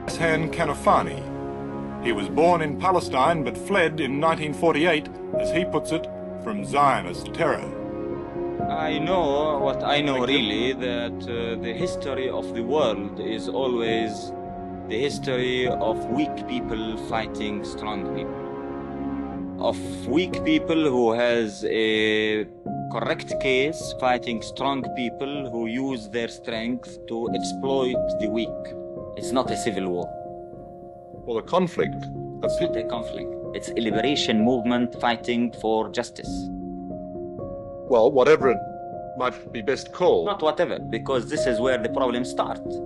Ghassan Kanafani. He was born in Palestine but fled in 1948, as he puts it, from Zionist terror. I know what I know really, that the history of the world is always the history of weak people fighting strong people. Of weak people who has a correct case fighting strong people who use their strength to exploit the weak. It's not a civil war. Well, a conflict. It's not a conflict. It's a liberation movement fighting for justice. Well, whatever it might be best called. Not whatever, because this is where the problem starts.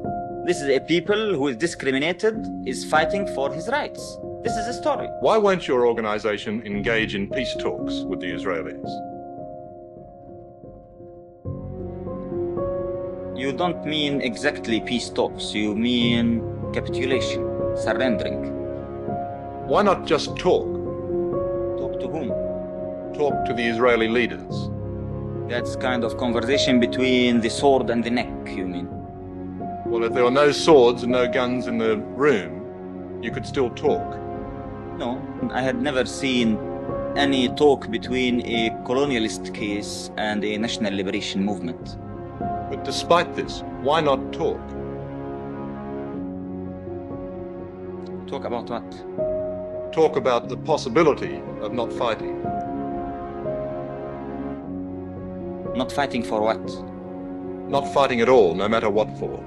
This is a people who is discriminated, is fighting for his rights. This is a story. Why won't your organization engage in peace talks with the Israelis? You don't mean exactly peace talks, you mean capitulation, surrendering. Why not just talk? Talk to whom? Talk to the Israeli leaders. That's kind of conversation between the sword and the neck, you mean? Well, if there were no swords and no guns in the room, you could still talk. No, I had never seen any talk between a colonialist case and a national liberation movement. But despite this, why not talk? Talk about what? Talk about the possibility of not fighting. Not fighting for what? Not fighting at all, no matter what for.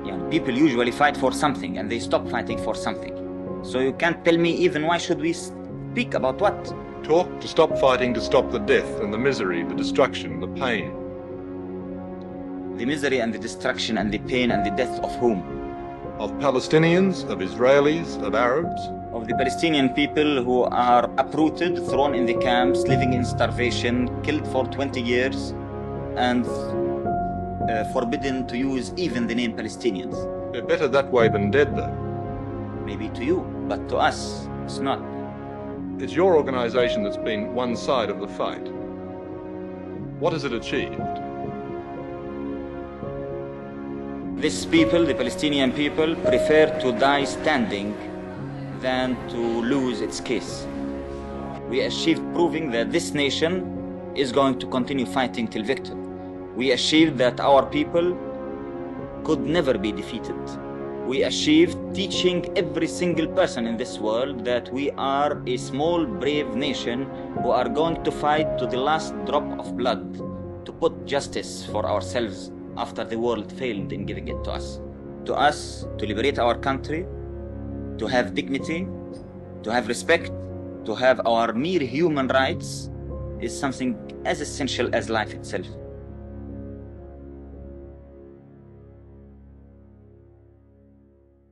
Yeah, people usually fight for something and they stop fighting for something. So you can't tell me even why should we speak about what? Talk to stop fighting, to stop the death and the misery, the destruction, the pain. The misery and the destruction and the pain and the death of whom? Of Palestinians, of Israelis, of Arabs. Of the Palestinian people who are uprooted, thrown in the camps, living in starvation, killed for 20 years, and forbidden to use even the name Palestinians. They're better that way than dead, though. Maybe to you, but to us, it's not. It's your organization that's been one side of the fight. What has it achieved? These people, the Palestinian people, prefer to die standing than to lose its case. We achieved proving that this nation is going to continue fighting till victory. We achieved that our people could never be defeated. We achieved teaching every single person in this world that we are a small, brave nation who are going to fight to the last drop of blood to put justice for ourselves after the world failed in giving it to us. To us, to liberate our country, to have dignity, to have respect, to have our mere human rights is something as essential as life itself.